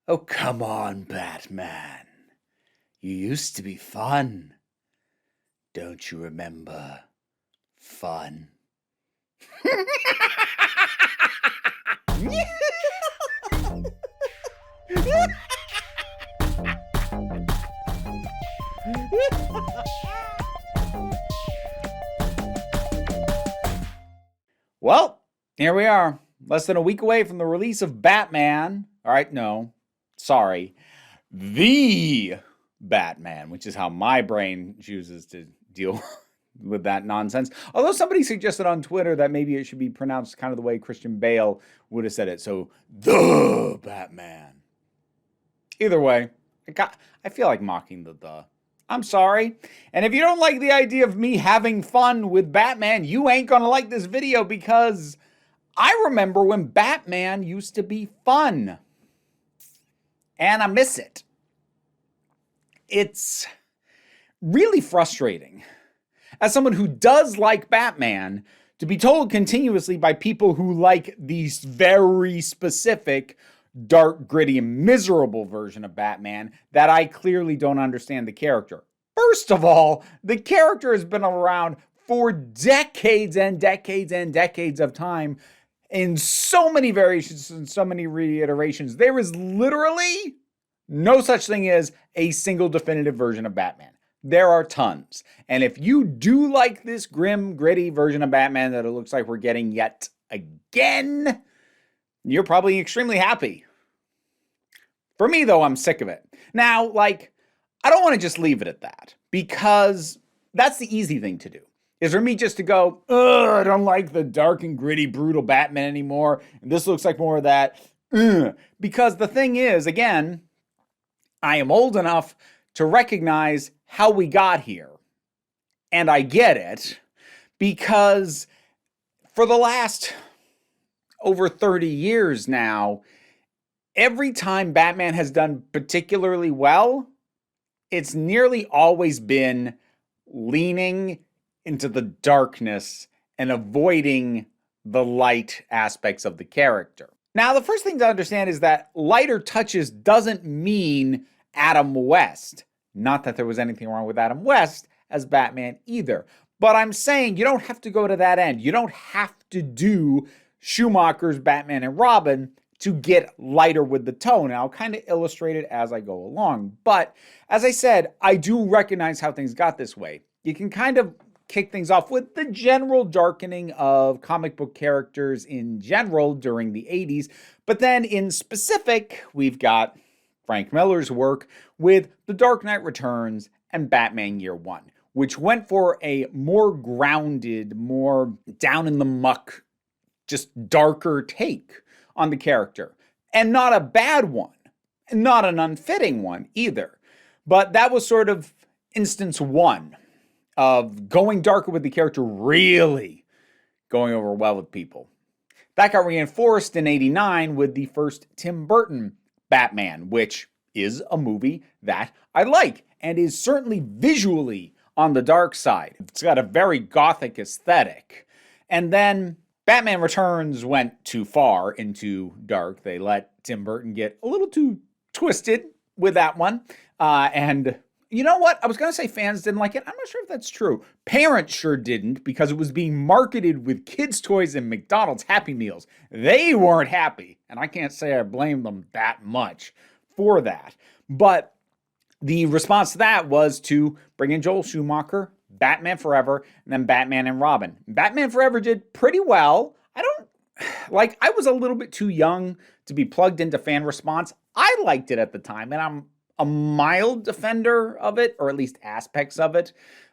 Oh, come on, Batman. You used to be fun. Don't you remember fun? Well, here we are, less than a week away from the release of Batman. All right, no, sorry. The Batman, which is how my brain chooses to deal with that nonsense. Although somebody suggested on Twitter that maybe it should be pronounced kind of the way Christian Bale would have said it. So, the Batman. Either way, I feel like mocking the. I'm sorry. And if you don't like the idea of me having fun with Batman, you ain't gonna like this video because I remember when Batman used to be fun. And I miss it. It's really frustrating, as someone who does like Batman, to be told continuously by people who like these very specific, dark, gritty, and miserable version of Batman that I clearly don't understand the character. First of all, the character has been around for decades and decades and decades of time in so many variations and so many reiterations. There is literally no such thing as a single definitive version of Batman. There are tons. And if you do like this grim, gritty version of Batman that it looks like we're getting yet again, you're probably extremely happy. For me, though, I'm sick of it. Now, I don't want to just leave it at that, because that's the easy thing to do, is for me just to go, I don't like the dark and gritty, brutal Batman anymore, and this looks like more of that. Because the thing is, again, I am old enough to recognize how we got here. And I get it, because for the last over 30 years now, every time Batman has done particularly well, it's nearly always been leaning into the darkness and avoiding the light aspects of the character. Now, the first thing to understand is that lighter touches doesn't mean Adam West. Not that there was anything wrong with Adam West as Batman either. But I'm saying you don't have to go to that end. You don't have to do Schumacher's Batman and Robin to get lighter with the tone. And I'll kind of illustrate it as I go along. But as I said, I do recognize how things got this way. You can kind of kick things off with the general darkening of comic book characters in general during the 80s. But then in specific, we've got Frank Miller's work with The Dark Knight Returns and Batman Year One, which went for a more grounded, more down in the muck, just darker take on the character. And not a bad one, and not an unfitting one either. But that was sort of instance one of going darker with the character really going over well with people. That got reinforced in '89 with the first Tim Burton Batman, which is a movie that I like and is certainly visually on the dark side. It's got a very gothic aesthetic. And then Batman Returns went too far into dark. They let Tim Burton get a little too twisted with that one. And you know what? I was going to say fans didn't like it. I'm not sure if that's true. Parents sure didn't, because it was being marketed with kids' toys and McDonald's Happy Meals. They weren't happy. And I can't say I blame them that much for that. But the response to that was to bring in Joel Schumacher, Batman Forever, and then Batman and Robin. Batman Forever did pretty well. I was a little bit too young to be plugged into fan response. I liked it at the time, and I'm a mild defender of it, or at least aspects of it.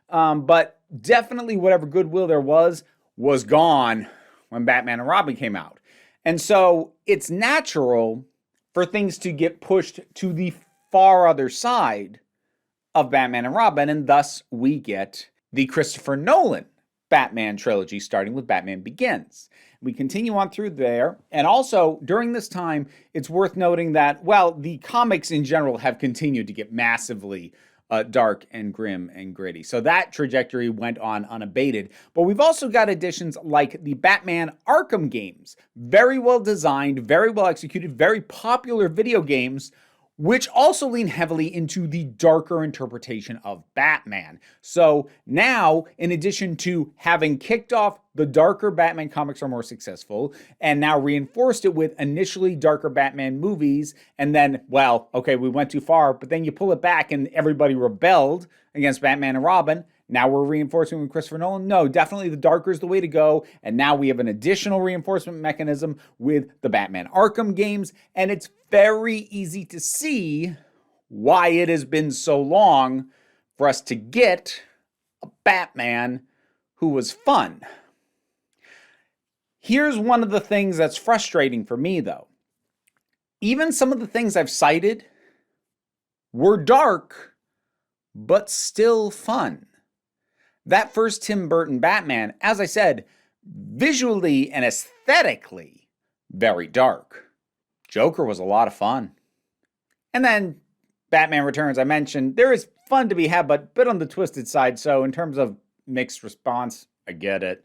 But definitely whatever goodwill there was gone when Batman and Robin came out. And so it's natural for things to get pushed to the far other side of Batman and Robin, and thus we get the Christopher Nolan Batman trilogy, starting with Batman Begins. We continue on through there, and also during this time, it's worth noting that, well, the comics in general have continued to get massively dark and grim and gritty. So that trajectory went on unabated. But we've also got additions like the Batman Arkham games. Very well designed, very well executed, very popular video games, which also lean heavily into the darker interpretation of Batman. So now, in addition to having kicked off the darker Batman comics are more successful, and now reinforced it with initially darker Batman movies, and then, well, okay, we went too far, but then you pull it back and everybody rebelled against Batman and Robin. Now we're reinforcing with Christopher Nolan. No, definitely the darker is the way to go. And now we have an additional reinforcement mechanism with the Batman Arkham games. And it's very easy to see why it has been so long for us to get a Batman who was fun. Here's one of the things that's frustrating for me, though. Even some of the things I've cited were dark, but still fun. That first Tim Burton Batman, as I said, visually and aesthetically, very dark. Joker was a lot of fun. And then Batman Returns, I mentioned, there is fun to be had, but a bit on the twisted side. So in terms of mixed response, I get it.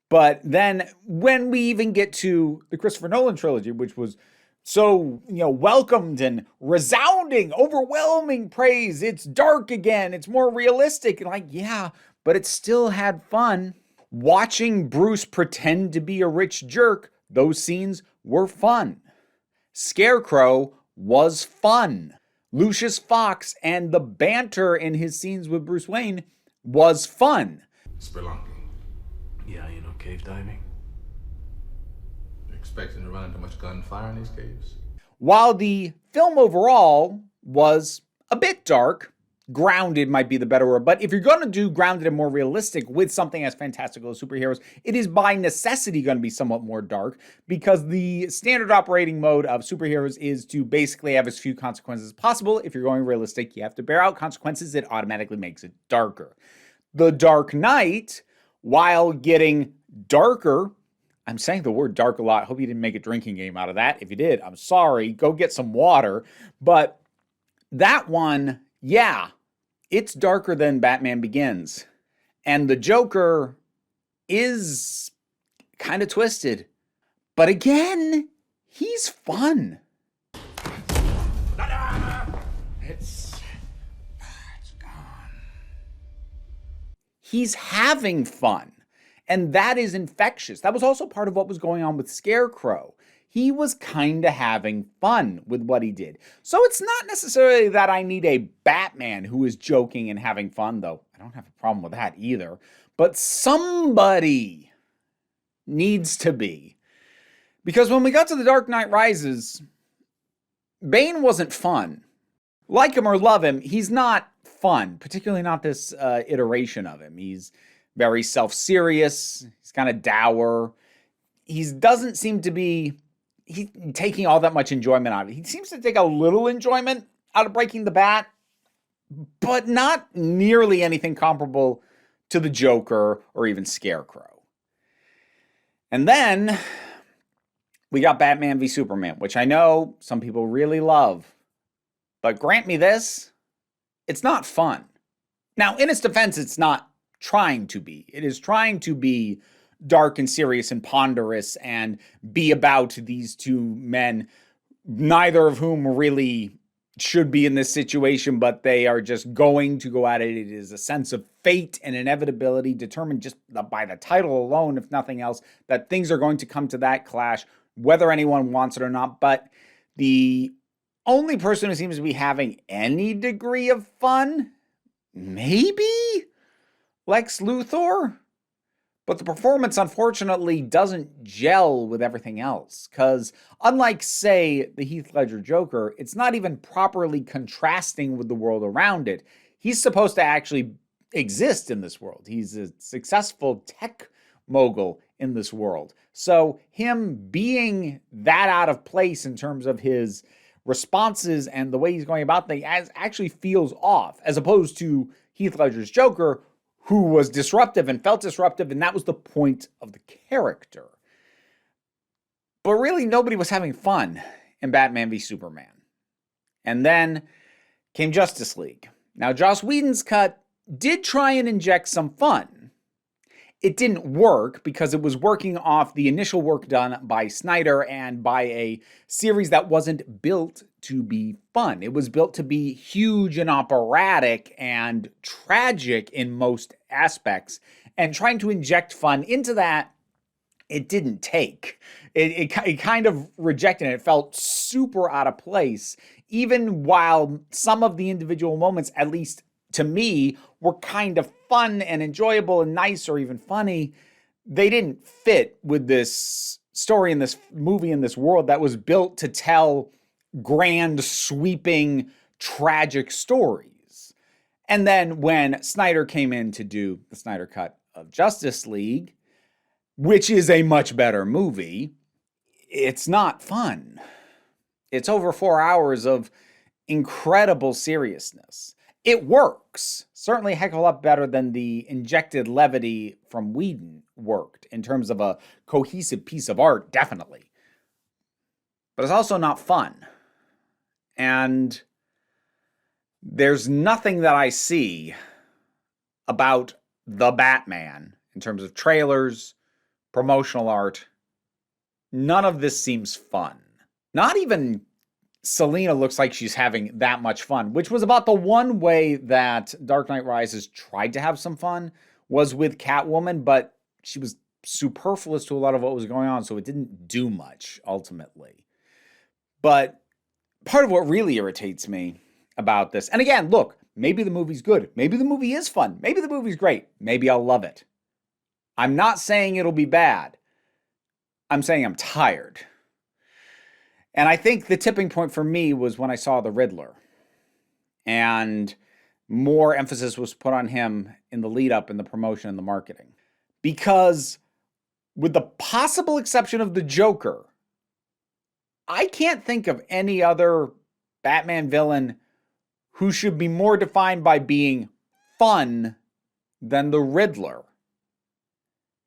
But then when we even get to the Christopher Nolan trilogy, which was so, welcomed and resounding, overwhelming praise. It's dark again. It's more realistic. And yeah, but it still had fun. Watching Bruce pretend to be a rich jerk, those scenes were fun. Scarecrow was fun. Lucius Fox and the banter in his scenes with Bruce Wayne was fun. Spelunking. Yeah, cave diving. Expecting to run into much gunfire in these caves? While the film overall was a bit dark, grounded might be the better word, but if you're going to do grounded and more realistic with something as fantastical as superheroes, it is by necessity going to be somewhat more dark, because the standard operating mode of superheroes is to basically have as few consequences as possible. If you're going realistic, you have to bear out consequences. It automatically makes it darker. The Dark Knight, while getting darker, I'm saying the word dark a lot. Hope you didn't make a drinking game out of that. If you did, I'm sorry. Go get some water. But that one, yeah, it's darker than Batman Begins. And the Joker is kind of twisted. But again, he's fun. It's gone. He's having fun. And that is infectious. That was also part of what was going on with Scarecrow. He was kind of having fun with what he did. So it's not necessarily that I need a Batman who is joking and having fun, though I don't have a problem with that either. But somebody needs to be. Because when we got to The Dark Knight Rises, Bane wasn't fun. Like him or love him, he's not fun, particularly not this iteration of him. He's very self-serious. He's kind of dour. He doesn't seem to be taking all that much enjoyment out of it. He seems to take a little enjoyment out of breaking the bat, but not nearly anything comparable to the Joker or even Scarecrow. And then we got Batman v Superman, which I know some people really love. But grant me this, it's not fun. Now, in its defense, it's not trying to be. It is trying to be dark and serious and ponderous and be about these two men, neither of whom really should be in this situation, but they are just going to go at it. It is a sense of fate and inevitability determined just by the title alone, if nothing else, that things are going to come to that clash, whether anyone wants it or not. But the only person who seems to be having any degree of fun, maybe Lex Luthor, but the performance unfortunately doesn't gel with everything else, because unlike, say, the Heath Ledger Joker, it's not even properly contrasting with the world around it. He's supposed to actually exist in this world. He's a successful tech mogul in this world. So him being that out of place in terms of his responses and the way he's going about things actually feels off, as opposed to Heath Ledger's Joker, who was disruptive and felt disruptive, and that was the point of the character. But really, nobody was having fun in Batman v Superman. And then came Justice League. Now, Joss Whedon's cut did try and inject some fun. It didn't work because it was working off the initial work done by Snyder and by a series that wasn't built to be fun. It was built to be huge and operatic and tragic in most aspects. And trying to inject fun into that, it didn't take. It kind of rejected it. It felt super out of place, even while some of the individual moments, at least to me, were kind of fun and enjoyable and nice or even funny. They didn't fit with this story in this movie, in this world that was built to tell grand, sweeping, tragic stories. And then when Snyder came in to do the Snyder Cut of Justice League, which is a much better movie, it's not fun. It's over 4 hours of incredible seriousness. It works. Certainly a heck of a lot better than the injected levity from Whedon worked in terms of a cohesive piece of art, definitely. But it's also not fun. And there's nothing that I see about the Batman in terms of trailers, promotional art. None of this seems fun. Not even Selina looks like she's having that much fun, which was about the one way that Dark Knight Rises tried to have some fun, was with Catwoman, but she was superfluous to a lot of what was going on, so it didn't do much, ultimately. But part of what really irritates me about this, and again, look, maybe the movie's good, maybe the movie is fun, maybe the movie's great, maybe I'll love it. I'm not saying it'll be bad. I'm saying I'm tired. And I think the tipping point for me was when I saw the Riddler. And more emphasis was put on him in the lead up, in the promotion and the marketing. Because with the possible exception of the Joker, I can't think of any other Batman villain who should be more defined by being fun than the Riddler.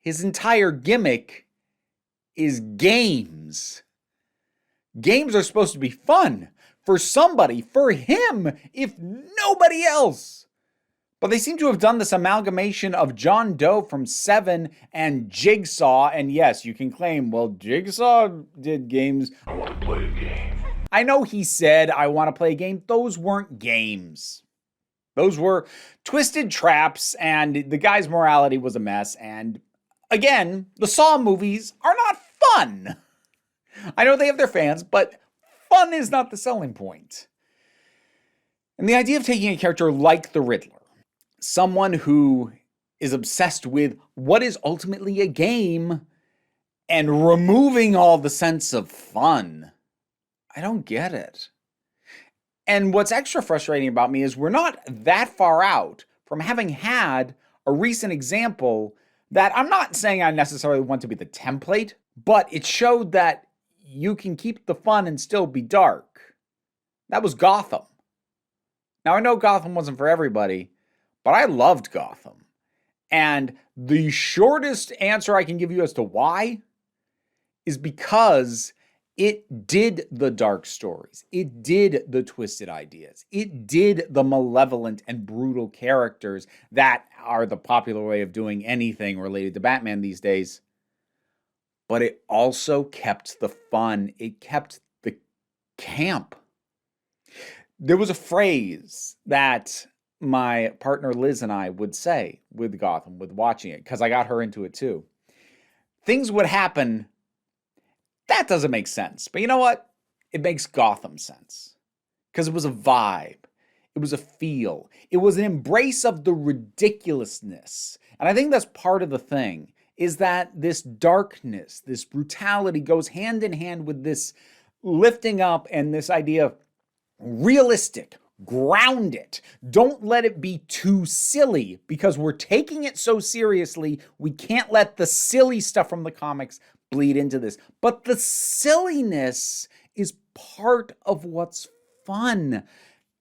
His entire gimmick is games. Games are supposed to be fun for somebody, for him, if nobody else. But they seem to have done this amalgamation of John Doe from Seven and Jigsaw. And yes, you can claim, well, Jigsaw did games. I want to play a game. I know he said, I want to play a game. Those weren't games. Those were twisted traps, and the guy's morality was a mess. And again, the Saw movies are not fun. I know they have their fans, but fun is not the selling point. And the idea of taking a character like the Riddler, someone who is obsessed with what is ultimately a game, and removing all the sense of fun, I don't get it. And what's extra frustrating about me is we're not that far out from having had a recent example that I'm not saying I necessarily want to be the template, but it showed that you can keep the fun and still be dark. That was Gotham. Now, I know Gotham wasn't for everybody, but I loved Gotham. And the shortest answer I can give you as to why is because it did the dark stories. It did the twisted ideas. It did the malevolent and brutal characters that are the popular way of doing anything related to Batman these days. But it also kept the fun. It kept the camp. There was a phrase that my partner Liz and I would say with Gotham, with watching it, because I got her into it too. Things would happen. That doesn't make sense. But you know what? It makes Gotham sense. Because it was a vibe. It was a feel. It was an embrace of the ridiculousness. And I think that's part of the thing, is that this darkness, this brutality goes hand in hand with this lifting up and this idea of realistic, ground it. Don't let it be too silly, because we're taking it so seriously, we can't let the silly stuff from the comics bleed into this. But the silliness is part of what's fun,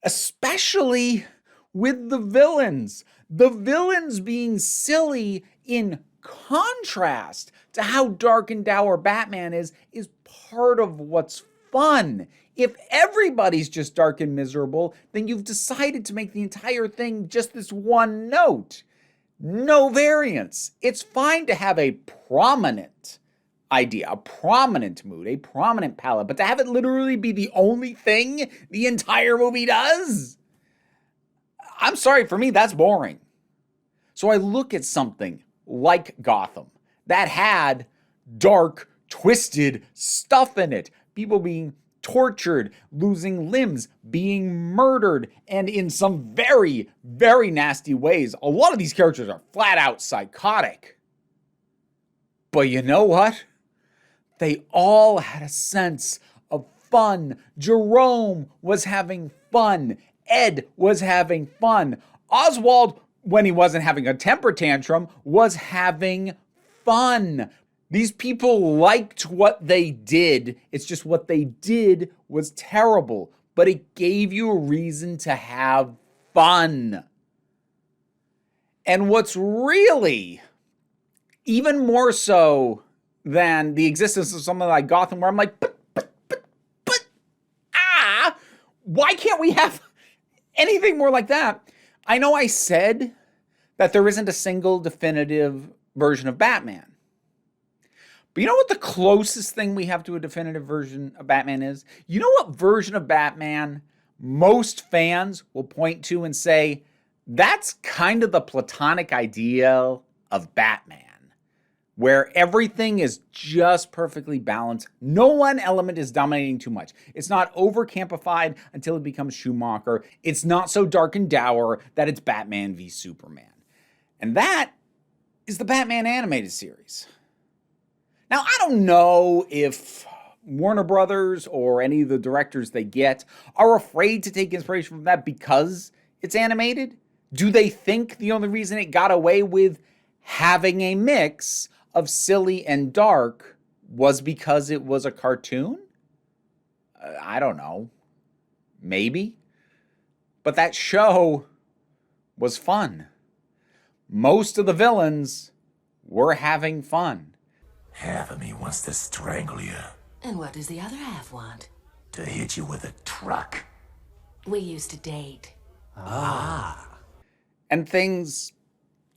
especially with the villains. The villains being silly in contrast to how dark and dour Batman is part of what's fun. If everybody's just dark and miserable, then you've decided to make the entire thing just this one note. No variance. It's fine to have a prominent idea, a prominent mood, a prominent palette, but to have it literally be the only thing the entire movie does? I'm sorry, for me, that's boring. So I look at something like Gotham that had dark, twisted stuff in it. People being tortured, losing limbs, being murdered, and in some very, very nasty ways. A lot of these characters are flat out psychotic. But you know what? They all had a sense of fun. Jerome was having fun. Ed was having fun. Oswald, when he wasn't having a temper tantrum, was having fun. These people liked what they did. It's just what they did was terrible, but it gave you a reason to have fun. And what's really even more so than the existence of something like Gotham, where I'm like, why can't we have anything more like that? I know I said that there isn't a single definitive version of Batman. But you know what the closest thing we have to a definitive version of Batman is? You know what version of Batman most fans will point to and say, that's kind of the platonic ideal of Batman, where everything is just perfectly balanced. No one element is dominating too much. It's not over-campified until it becomes Schumacher. It's not so dark and dour that it's Batman v Superman. And that is the Batman animated series. Now, I don't know if Warner Brothers or any of the directors they get are afraid to take inspiration from that because it's animated. Do they think the only reason it got away with having a mix of silly and dark was because it was a cartoon? I don't know. Maybe. But that show was fun. Most of the villains were having fun. Half of me wants to strangle you. And what does the other half want? To hit you with a truck. We used to date. And things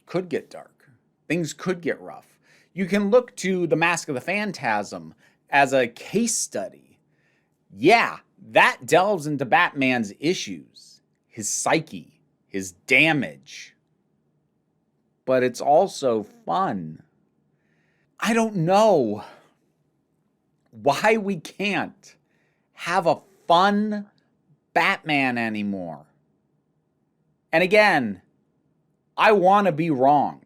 could get dark. Things could get rough. You can look to The Mask of the Phantasm as a case study. Yeah, that delves into Batman's issues, his psyche, his damage. But it's also fun. I don't know why we can't have a fun Batman anymore. And again, I want to be wrong.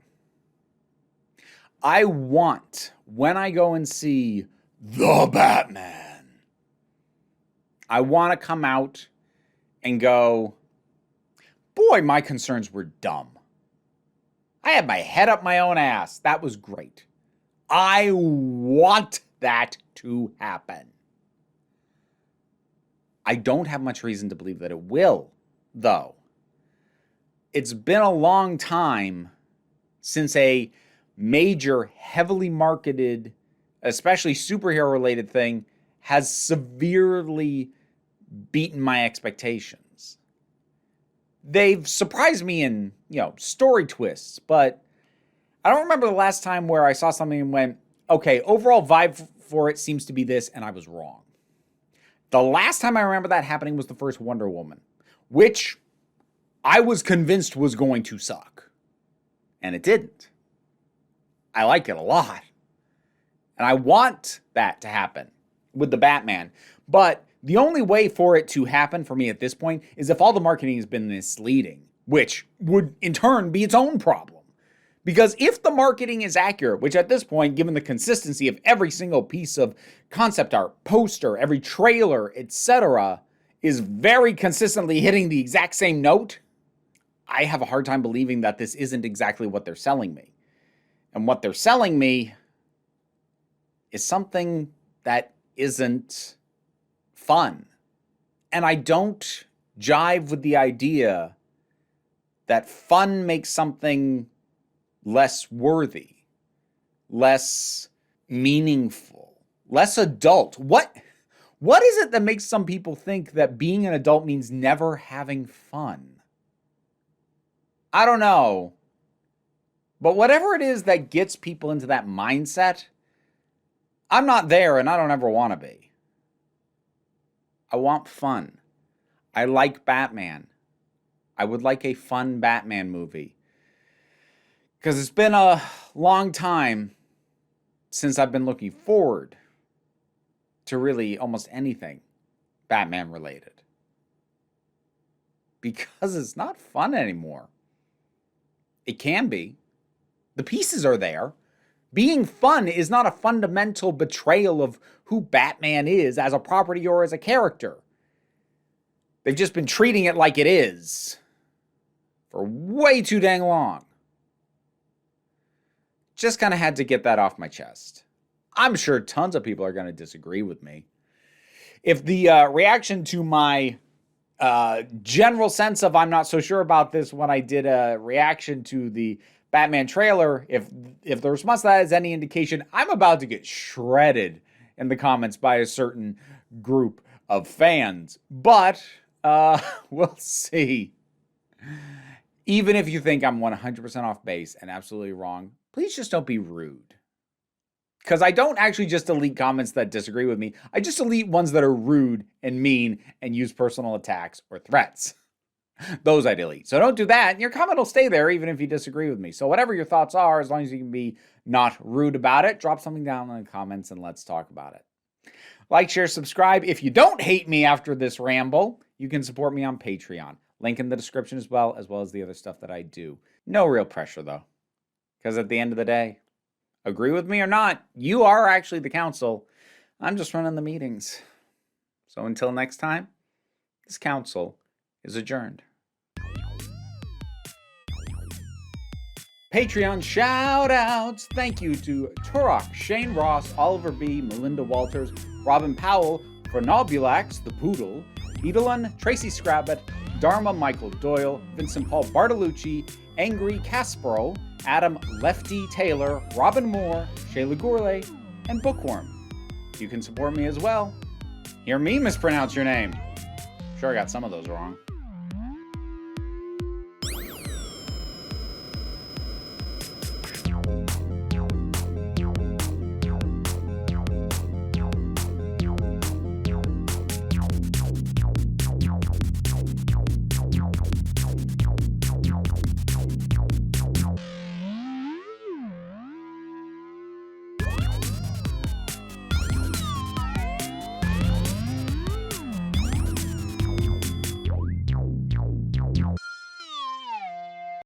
I want, when I go and see The Batman, I want to come out and go, boy, my concerns were dumb. I had my head up my own ass. That was great. I want that to happen. I don't have much reason to believe that it will, though. It's been a long time since a major, heavily marketed, especially superhero-related thing, has severely beaten my expectations. They've surprised me in, story twists, but I don't remember the last time where I saw something and went, okay, overall vibe for it seems to be this, and I was wrong. The last time I remember that happening was the first Wonder Woman, which I was convinced was going to suck. And it didn't. I like it a lot. And I want that to happen with the Batman. But the only way for it to happen for me at this point is if all the marketing has been misleading, which would in turn be its own problem. Because if the marketing is accurate, which at this point, given the consistency of every single piece of concept art, poster, every trailer, etc., is very consistently hitting the exact same note, I have a hard time believing that this isn't exactly what they're selling me. And what they're selling me is something that isn't fun. And I don't jive with the idea that fun makes something less worthy, less meaningful, less adult. What What is it that makes some people think that being an adult means never having fun? I don't know. But whatever it is that gets people into that mindset, I'm not there and I don't ever want to be. I want fun. I like Batman. I would like a fun Batman movie. Because it's been a long time since I've been looking forward to really almost anything Batman related. Because it's not fun anymore. It can be. The pieces are there. Being fun is not a fundamental betrayal of who Batman is as a property or as a character. They've just been treating it like it is for way too dang long. Just kind of had to get that off my chest. I'm sure tons of people are going to disagree with me. If the reaction to my general sense of I'm not so sure about this when I did a reaction to the Batman trailer, if the response to that is any indication, I'm about to get shredded in the comments by a certain group of fans. But we'll see. Even if you think I'm 100% off base and absolutely wrong, please just don't be rude. Because I don't actually just delete comments that disagree with me. I just delete ones that are rude and mean and use personal attacks or threats. Those I delete. So don't do that. And your comment will stay there even if you disagree with me. So whatever your thoughts are, as long as you can be not rude about it, drop something down in the comments and let's talk about it. Like, share, subscribe. If you don't hate me after this ramble, you can support me on Patreon. Link in the description as well as the other stuff that I do. No real pressure though. Because at the end of the day, agree with me or not, you are actually the council. I'm just running the meetings. So until next time, this council is adjourned. Patreon shout-outs. Thank you to Turok, Shane Ross, Oliver B., Melinda Walters, Robin Powell, Chronobulax, the Poodle, Edelon, Tracy Scrabbit, Dharma Michael Doyle, Vincent Paul Bartolucci, Angry Caspero, Adam Lefty Taylor, Robin Moore, Shayla Gourlay, and Bookworm. You can support me as well. Hear me mispronounce your name. Sure, I got some of those wrong.